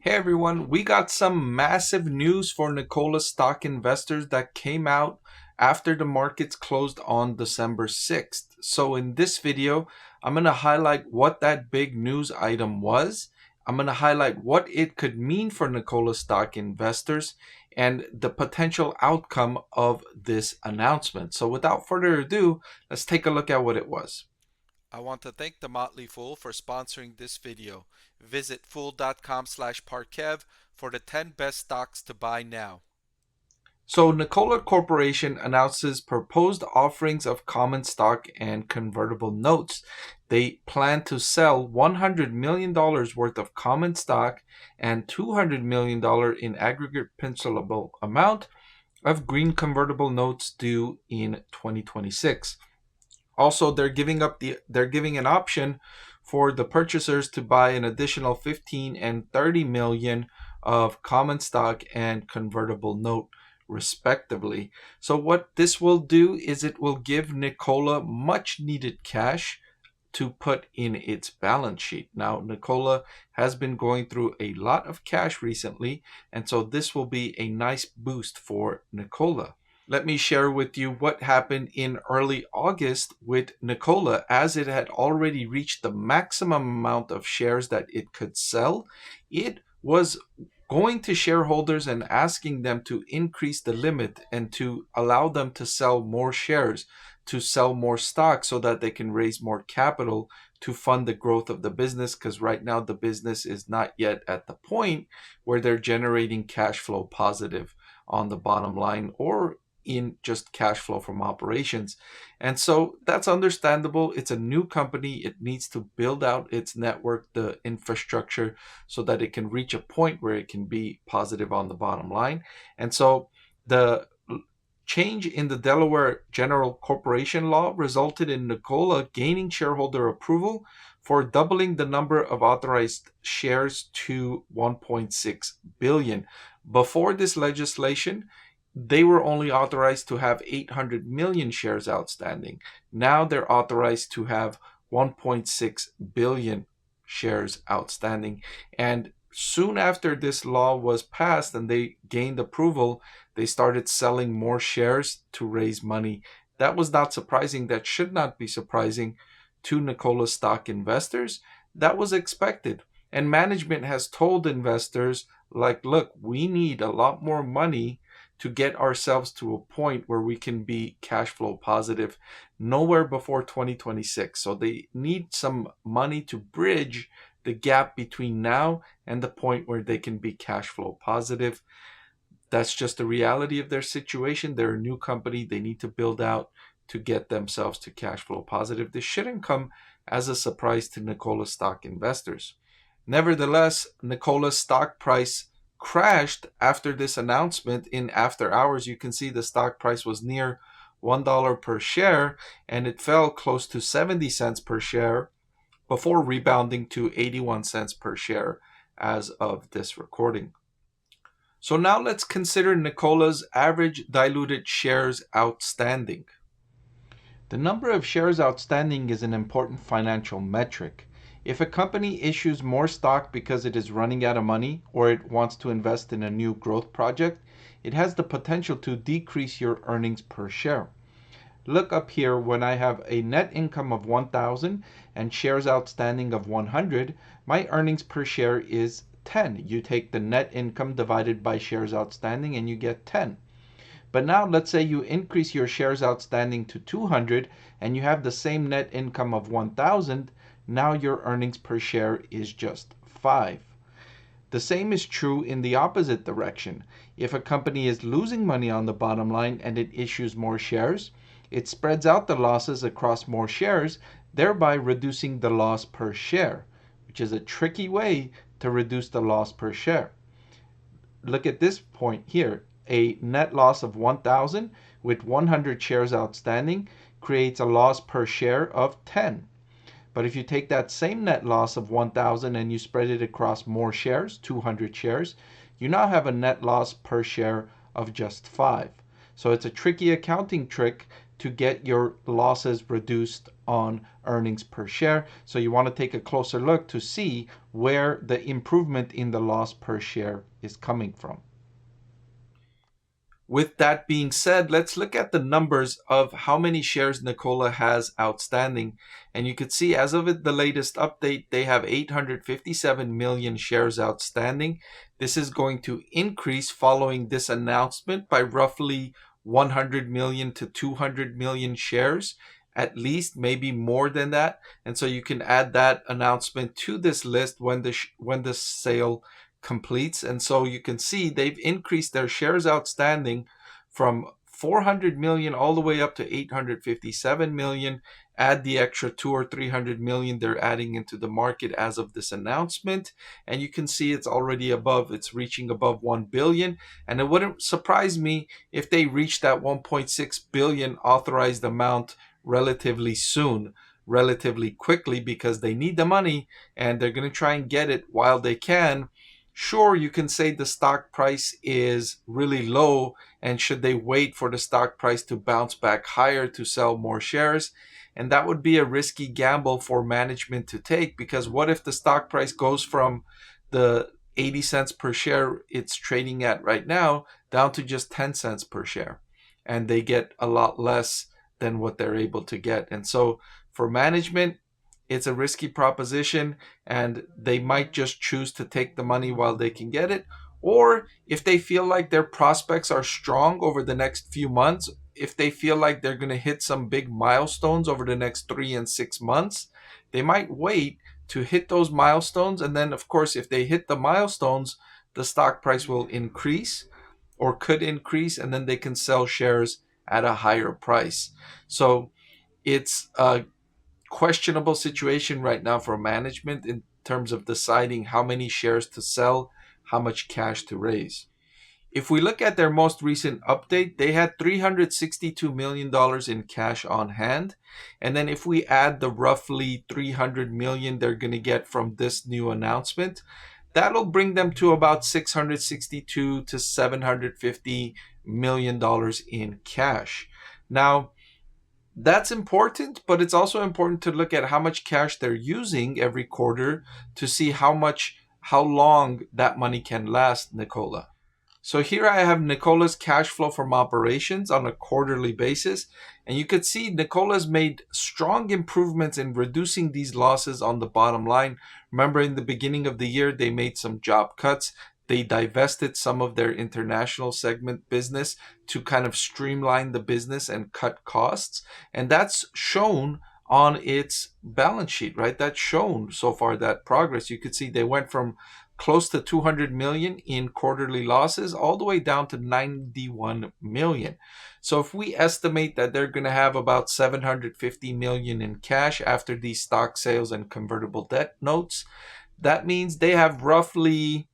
Hey everyone, we got some massive news for Nikola stock investors that came out after the markets closed on December 6th. So in this video, I'm going to highlight what that big news item was. I'm going to highlight what it could mean for Nikola stock investors and the potential outcome of this announcement. So without further ado, let's take a look at what it was. I want to thank the Motley Fool for sponsoring this video. Visit fool.com/Parkev for the 10 best stocks to buy now. So Nikola Corporation announces proposed offerings of common stock and convertible notes. They plan to sell $100 million worth of common stock and $200 million in aggregate principal amount of green convertible notes due in 2026. Also, they're giving an option for the purchasers to buy an additional 15 and 30 million of common stock and convertible note respectively. So what this will do is it will give Nikola much needed cash to put in its balance sheet. Now, Nikola has been going through a lot of cash recently, and so this will be a nice boost for Nikola. Let me share with you what happened in early August with Nikola, as it had already reached the maximum amount of shares that it could sell. It was going to shareholders and asking them to increase the limit and to allow them to sell more shares, to sell more stock so that they can raise more capital to fund the growth of the business, because right now the business is not yet at the point where they're generating cash flow positive on the bottom line or in just cash flow from operations. And so that's understandable. It's a new company. It needs to build out its network, the infrastructure, so that it can reach a point where it can be positive on the bottom line. And so the change in the Delaware General Corporation Law resulted in Nikola gaining shareholder approval for doubling the number of authorized shares to 1.6 billion. Before this legislation, they were only authorized to have 800 million shares outstanding. Now they're authorized to have 1.6 billion shares outstanding. And soon after this law was passed and they gained approval, they started selling more shares to raise money. That was not surprising. That should not be surprising to Nikola stock investors. That was expected. And management has told investors, like, look, we need a lot more money to get ourselves to a point where we can be cash flow positive nowhere before 2026. So they need some money to bridge the gap between now and the point where they can be cash flow positive. That's just the reality of their situation. They're a new company. They need to build out to get themselves to cash flow positive. This shouldn't come as a surprise to Nikola stock investors. Nevertheless, Nikola's stock price crashed after this announcement. In after hours, you can see the stock price was near $1 per share, and it fell close to 70 cents per share before rebounding to 81 cents per share as of this recording. So now let's consider Nikola's average diluted shares outstanding. The number of shares outstanding is an important financial metric. If a company issues more stock because it is running out of money or it wants to invest in a new growth project, it has the potential to decrease your earnings per share. Look up here, when I have a net income of 1,000 and shares outstanding of 100, my earnings per share is 10. You take the net income divided by shares outstanding and you get 10. But now let's say you increase your shares outstanding to 200 and you have the same net income of 1,000. Now your earnings per share is just 5. The same is true in the opposite direction. If a company is losing money on the bottom line and it issues more shares, it spreads out the losses across more shares, thereby reducing the loss per share, which is a tricky way to reduce the loss per share. Look at this point here. A net loss of 1,000 with 100 shares outstanding creates a loss per share of 10. But if you take that same net loss of 1,000 and you spread it across more shares, 200 shares, you now have a net loss per share of just 5. So it's a tricky accounting trick to get your losses reduced on earnings per share. So you want to take a closer look to see where the improvement in the loss per share is coming from. With that being said, let's look at the numbers of how many shares Nikola has outstanding. And you can see as of the latest update, they have 857 million shares outstanding. This is going to increase following this announcement by roughly 100 million to 200 million shares, at least, maybe more than that. And so you can add that announcement to this list when the sale completes. And so you can see they've increased their shares outstanding from 400 million all the way up to 857 million. Add the extra 200 or 300 million they're adding into the market as of this announcement, and you can see it's already it's reaching above 1 billion. And it wouldn't surprise me if they reach that 1.6 billion authorized amount relatively soon, relatively quickly, because they need the money and they're going to try and get it while they can. Sure, you can say the stock price is really low, and should they wait for the stock price to bounce back higher to sell more shares? And that would be a risky gamble for management to take, because what if the stock price goes from the 80 cents per share it's trading at right now down to just 10 cents per share, and they get a lot less than what they're able to get? And so for management, it's a risky proposition, and they might just choose to take the money while they can get it. Or if they feel like their prospects are strong over the next few months, if they feel like they're going to hit some big milestones over the next 3 and 6 months, they might wait to hit those milestones. And then, of course, if they hit the milestones, the stock price will increase or could increase, and then they can sell shares at a higher price. So it's a questionable situation right now for management in terms of deciding how many shares to sell, how much cash to raise. If we look at their most recent update, they had $362 million in cash on hand. And then if we add the roughly $300 million they're going to get from this new announcement, that'll bring them to about $662 to $750 million in cash. Now, that's important, but it's also important to look at how much cash they're using every quarter to see how long that money can last Nikola. So here I have Nikola's cash flow from operations on a quarterly basis, and you could see Nikola's made strong improvements in reducing these losses on the bottom line. Remember, in the beginning of the year, they made some job cuts. They divested some of their international segment business to kind of streamline the business and cut costs. And that's shown on its balance sheet, right? That's shown so far that progress. You could see they went from close to 200 million in quarterly losses all the way down to 91 million. So if we estimate that they're going to have about 750 million in cash after these stock sales and convertible debt notes, that means they have roughly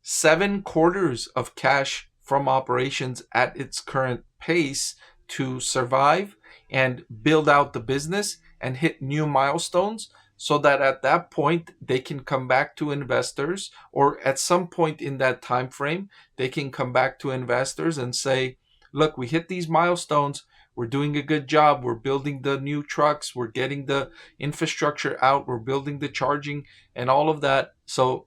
7 quarters of cash from operations at its current pace to survive and build out the business and hit new milestones, so that at that point they can come back to investors, or at some point in that time frame they can come back to investors and say, look, we hit these milestones, we're doing a good job, we're building the new trucks, we're getting the infrastructure out, we're building the charging and all of that, so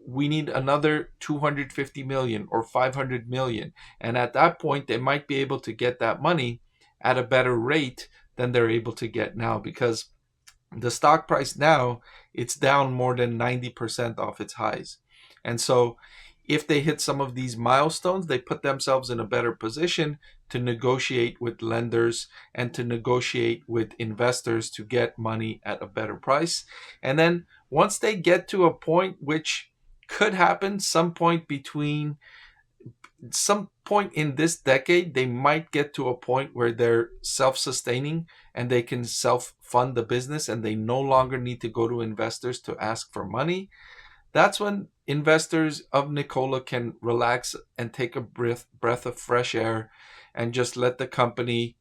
we need another 250 million or 500 million. And at that point, they might be able to get that money at a better rate than they're able to get now, because the stock price now, it's down more than 90% off its highs. And so if they hit some of these milestones, they put themselves in a better position to negotiate with lenders and to negotiate with investors to get money at a better price. And then once they get to a point, which could happen some point in this decade, they might get to a point where they're self-sustaining and they can self-fund the business and they no longer need to go to investors to ask for money. That's when investors of Nikola can relax and take a breath of fresh air and just let the company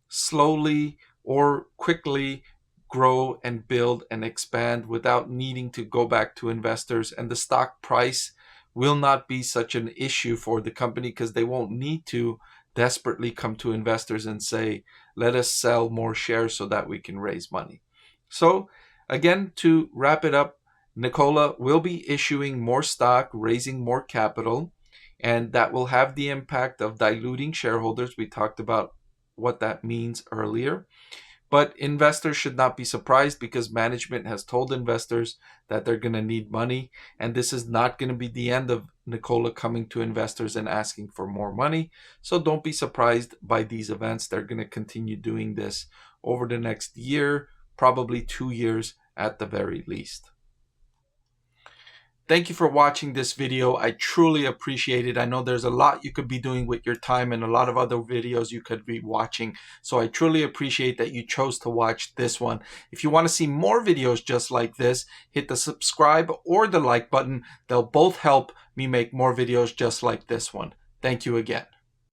slowly or quickly grow and build and expand without needing to go back to investors. And the stock price will not be such an issue for the company because they won't need to desperately come to investors and say, let us sell more shares so that we can raise money. So again, to wrap it up, Nikola will be issuing more stock, raising more capital, and that will have the impact of diluting shareholders. We talked about what that means earlier. But investors should not be surprised because management has told investors that they're going to need money. And this is not going to be the end of Nikola coming to investors and asking for more money. So don't be surprised by these events. They're going to continue doing this over the next year, probably 2 years at the very least. Thank you for watching this video. I truly appreciate it. I know there's a lot you could be doing with your time and a lot of other videos you could be watching. So I truly appreciate that you chose to watch this one. If you want to see more videos just like this, hit the subscribe or the like button. They'll both help me make more videos just like this one. Thank you again.